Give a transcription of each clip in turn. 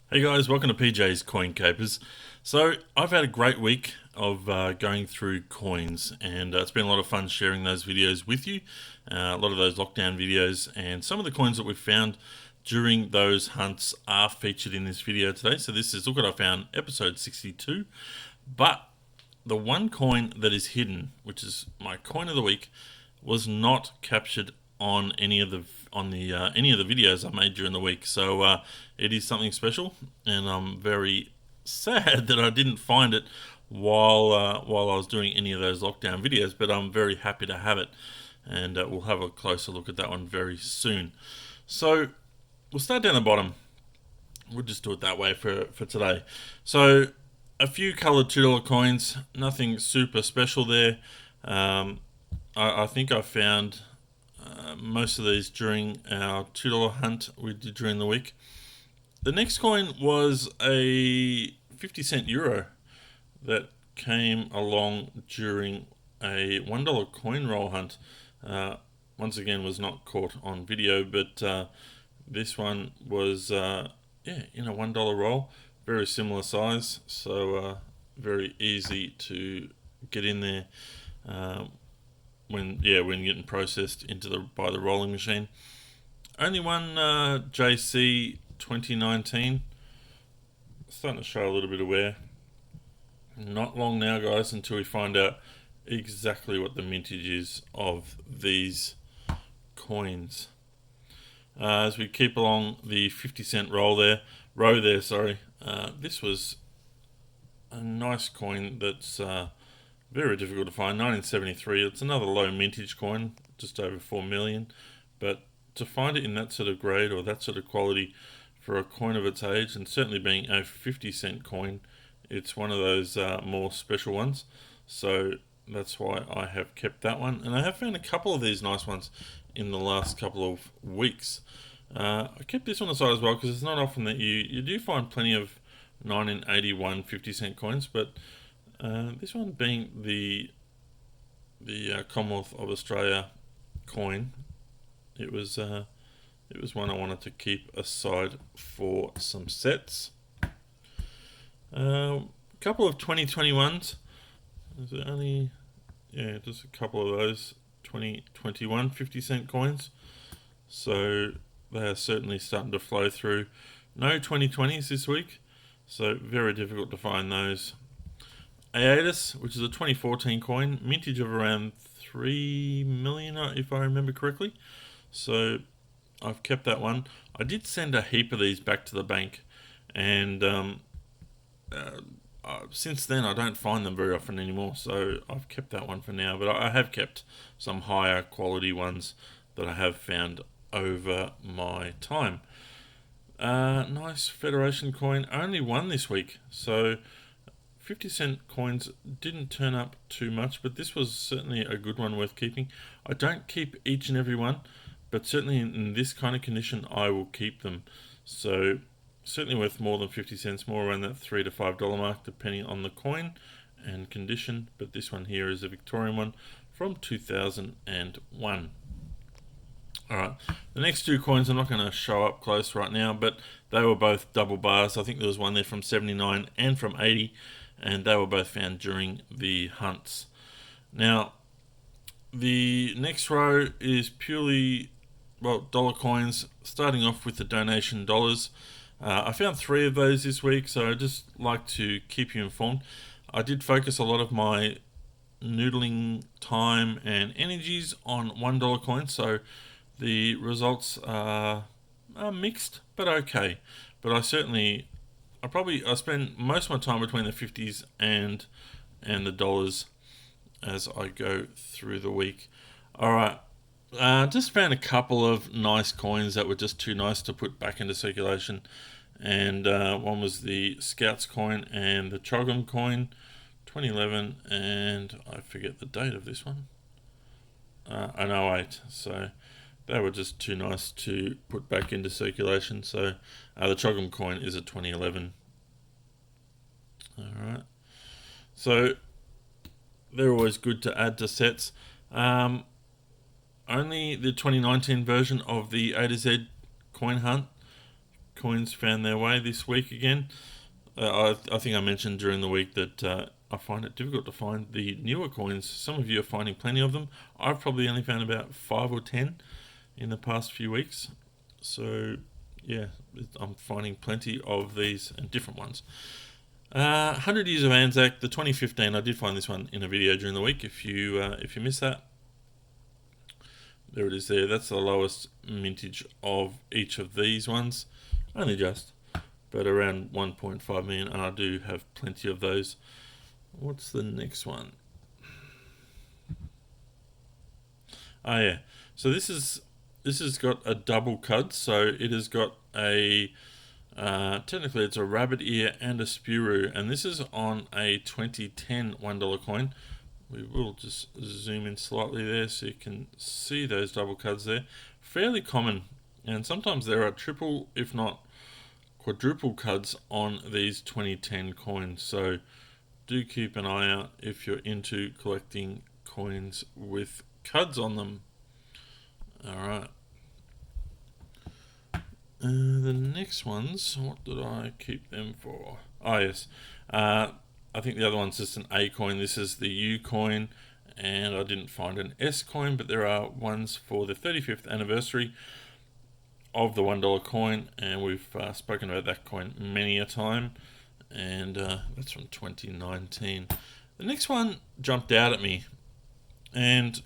Hey guys, welcome to PJ's Coin Capers. So I've had a great week of going through coins, and it's been a lot of fun sharing those videos with you. A lot of those lockdown videos, and some of the coins that we've found during those hunts are featured in this video today. So this is Look What I Found, episode 62. But the one coin that is hidden, which is my coin of the week, was not captured on any of the videos I made during the week. So it is something special, and I'm very sad that I didn't find it while I was doing any of those lockdown videos. But I'm very happy to have it, and we'll have a closer look at that one very soon. So we'll start down the bottom. We'll just do it that way for today. So a few coloured $2 coins, nothing super special there. I think I found most of these during our $2 hunt we did during the week. The next coin was a 50-cent euro that came along during a $1 coin roll hunt. Once again, was not caught on video, but this one was in a $1 roll, very similar size, so very easy to get in there. When getting processed by the rolling machine. Only one JC 2019. Starting to show a little bit of wear. Not long now, guys, until we find out exactly what the mintage is of these coins. As we keep along the 50-cent row there. This was a nice coin that's very difficult to find. 1973. It's another low mintage coin, just over 4 million. But to find it in that sort of grade or that sort of quality for a coin of its age, and certainly being a 50-cent coin, it's one of those more special ones. So that's why I have kept that one. And I have found a couple of these nice ones in the last couple of weeks. I kept this one aside as well because it's not often that you do find plenty of 1981 50-cent coins, but this one being the Commonwealth of Australia coin, it was one I wanted to keep aside for some sets. A couple of 2021s. Is it only just a couple of those 2021 50-cent coins. So they are certainly starting to flow through. No 2020s this week, so very difficult to find those. Aeatus, which is a 2014 coin, mintage of around 3 million, if I remember correctly. So I've kept that one. I did send a heap of these back to the bank, and since then I don't find them very often anymore. So I've kept that one for now. But I have kept some higher quality ones that I have found over my time. Nice Federation coin. Only one this week, so 50-cent coins didn't turn up too much, but this was certainly a good one worth keeping. I don't keep each and every one, but certainly in this kind of condition I will keep them. So certainly worth more than 50 cents, more around that $3 to $5 mark depending on the coin and condition. But this one here is a Victorian one from 2001. Alright, the next two coins I'm not going to show up close right now, but they were both double bars. I think there was one there from 79 and from 80, and they were both found during the hunts. Now, the next row is purely, dollar coins, starting off with the donation dollars. I found 3 of those this week, so I'd just like to keep you informed. I did focus a lot of my noodling time and energies on $1 coins, so the results are mixed, but okay. But I spend most of my time between the 50s and the dollars as I go through the week. Alright, just found a couple of nice coins that were just too nice to put back into circulation. And one was the Scouts coin and the Choggum coin, 2011, and I forget the date of this one. An 08, so they were just too nice to put back into circulation. So the Choggum coin is a 2011. Alright. So they're always good to add to sets. Only the 2019 version of the A to Z coin hunt coins found their way this week again. I think I mentioned during the week that I find it difficult to find the newer coins. Some of you are finding plenty of them. I've probably only found about 5 or 10 in the past few weeks. So yeah, I'm finding plenty of these and different ones. 100 Years of Anzac, the 2015. I did find this one in a video during the week. If you missed that, there it is there. That's the lowest mintage of each of these ones. Only just, but around 1.5 million, and I do have plenty of those. What's the next one? Oh yeah, so this has got a double cud, so it has got a technically it's a rabbit ear and a spuru, and this is on a 2010 $1 coin. We will just zoom in slightly there so you can see those double cuds there. Fairly common, and sometimes there are triple, if not quadruple cuds on these 2010 coins. So do keep an eye out if you're into collecting coins with cuds on them. Alright. The next ones, what did I keep them for? Oh yes. I think the other one's just an A coin. This is the U coin, and I didn't find an S coin, but there are ones for the 35th anniversary of the $1 coin, and we've spoken about that coin many a time, and that's from 2019. The next one jumped out at me, and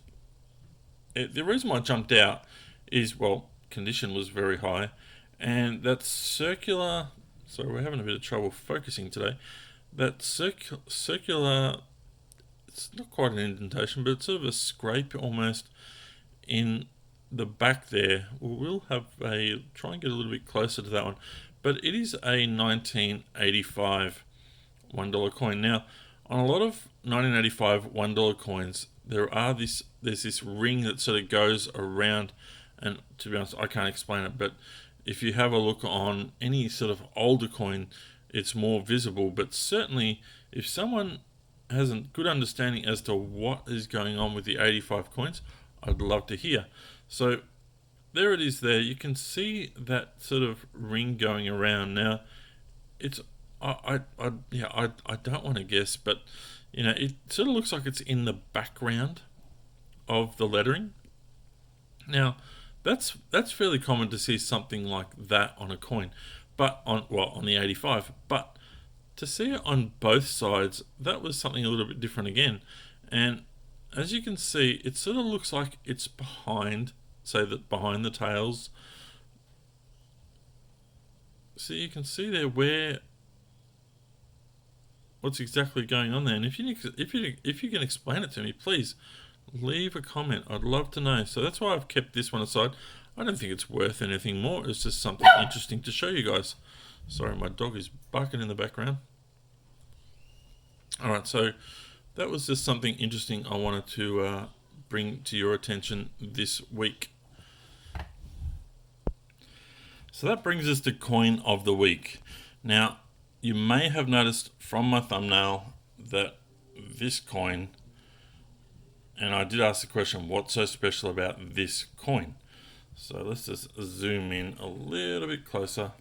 the reason why it jumped out is, well, condition was very high, and that circular, sorry, we're having a bit of trouble focusing today. That circular, it's not quite an indentation, but it's sort of a scrape almost in the back there. We'll have try and get a little bit closer to that one. But it is a 1985 $1 coin. Now, on a lot of 1985 $1 coins, there's this ring that sort of goes around, and to be honest, I can't explain it, but if you have a look on any sort of older coin, it's more visible. But certainly if someone has a good understanding as to what is going on with the 85 coins, I'd love to hear. So there it is there. You can see that sort of ring going around. Now it's I don't want to guess, but it sort of looks like it's in the background of the lettering. Now that's fairly common to see something like that on a coin, but on the 85, but to see it on both sides, that was something a little bit different again. And as you can see, it sort of looks like it's behind the tails. So you can see there what's exactly going on there. And if you can explain it to me, please leave a comment. I'd love to know. So that's why I've kept this one aside. I don't think it's worth anything more. It's just something interesting to show you guys. Sorry, my dog is barking in the background. Alright, so that was just something interesting I wanted to bring to your attention this week. So that brings us to coin of the week. Now, you may have noticed from my thumbnail that this coin, and I did ask the question, what's so special about this coin? So let's just zoom in a little bit closer,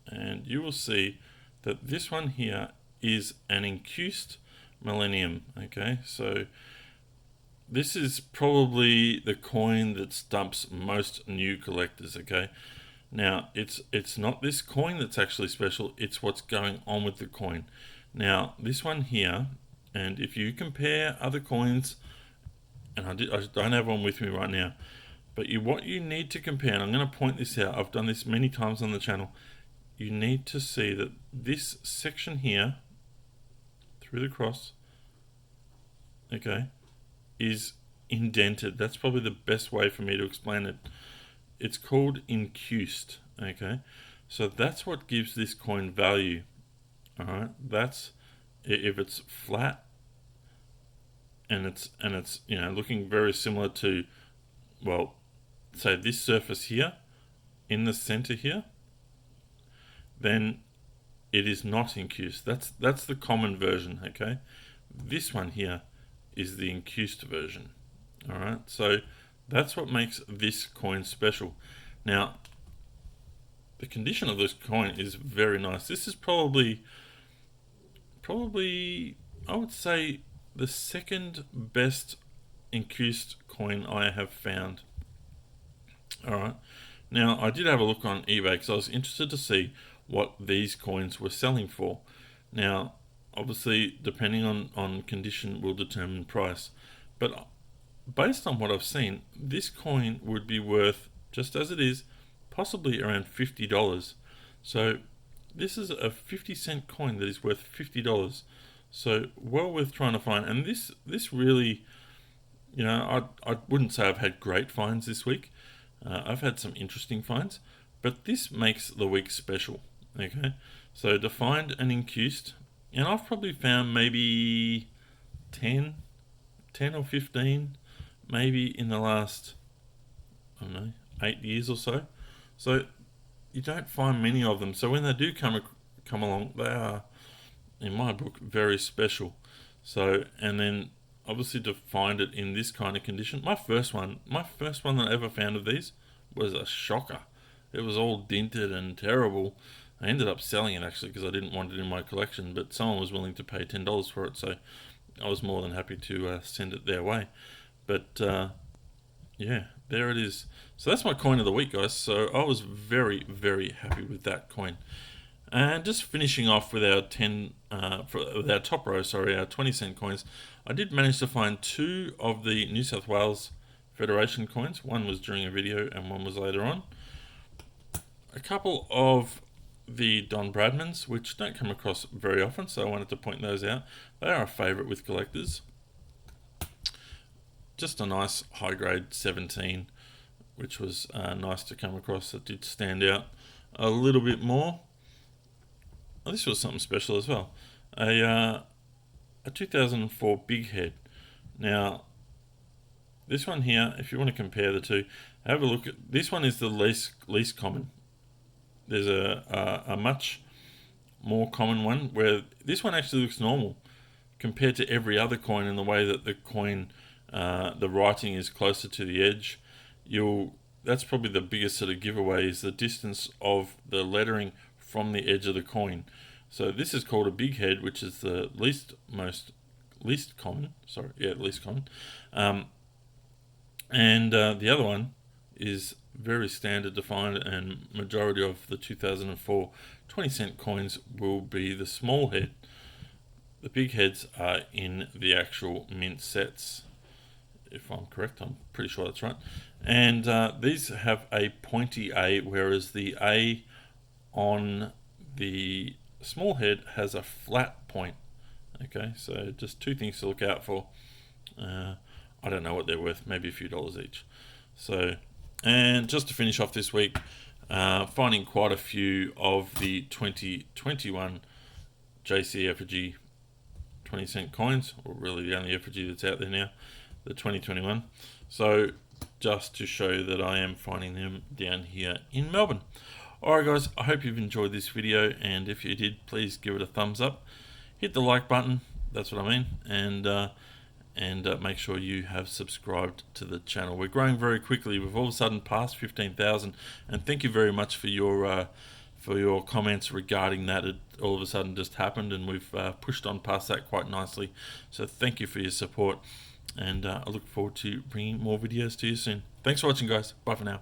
and you will see that this one here is an Incused Millennium. Okay, so this is probably the coin that stumps most new collectors. Okay, now it's not this coin that's actually special, it's what's going on with the coin. Now this one here, and if you compare other coins, and I don't have one with me right now, but what you need to compare, and I'm going to point this out, I've done this many times on the channel, you need to see that this section here, through the cross, okay, is indented. That's probably the best way for me to explain it. It's called incused, okay? So that's what gives this coin value, all right? That's, if it's flat and it's looking very similar to, well, say this surface here in the center here, then it is not incused. That's the common version, okay? This one here is the incused version. All right, so that's what makes this coin special. Now, the condition of this coin is very nice. This is probably I would say the second best incused coin I have found. Alright, now I did have a look on eBay because I was interested to see what these coins were selling for. Now obviously depending on condition will determine price, but based on what I've seen, this coin would be worth, just as it is, possibly around $50. So this is a 50-cent coin that is worth $50. So well worth trying to find. And this really, I wouldn't say I've had great finds this week. I've had some interesting finds, but this makes the week special. Okay, so to find an incused, and I've probably found maybe 10 or 15 maybe in the last, I don't know, 8 years or so. So you don't find many of them. So when they do come along, they are, in my book, very special. So, and then obviously to find it in this kind of condition, my first one that I ever found of these was a shocker. It was all dinted and terrible. I ended up selling it actually because I didn't want it in my collection, but someone was willing to pay $10 for it, so I was more than happy to send it their way. But yeah, there it is. So that's my coin of the week, guys. So I was very, very happy with that coin. And just finishing off with our with our top row, our 20-cent coins. I did manage to find 2 of the New South Wales Federation coins. One was during a video and one was later on. A couple of the Don Bradmans, which don't come across very often, so I wanted to point those out. They are a favourite with collectors. Just a nice high-grade 17, which was nice to come across. It did stand out a little bit more. Oh, this was something special as well. A 2004 Big Head. Now, this one here, if you want to compare the two, have a look at this one. Is the least common. There's a much more common one where this one actually looks normal compared to every other coin in the way that the coin, the writing is closer to the edge. That's probably the biggest sort of giveaway, is the distance of the lettering from the edge of the coin. So this is called a Big Head, which is the least common. And the other one is very standard to find, and majority of the 2004 20-cent coins will be the small head. The big heads are in the actual mint sets, if I'm correct. I'm pretty sure that's right. And these have a pointy A, whereas the A on the small head has a flat point. Okay, so just 2 things to look out for. I don't know what they're worth, maybe a few dollars each. So, and just to finish off this week, finding quite a few of the 2021 JC Effigy 20-cent coins, or really the only effigy that's out there now, the 2021. So just to show that I am finding them down here in Melbourne. Alright guys, I hope you've enjoyed this video, and if you did, please give it a thumbs up. Hit the like button, that's what I mean, and make sure you have subscribed to the channel. We're growing very quickly. We've all of a sudden passed 15,000, and thank you very much for your comments regarding that. It all of a sudden just happened, and we've pushed on past that quite nicely. So thank you for your support, and I look forward to bringing more videos to you soon. Thanks for watching, guys. Bye for now.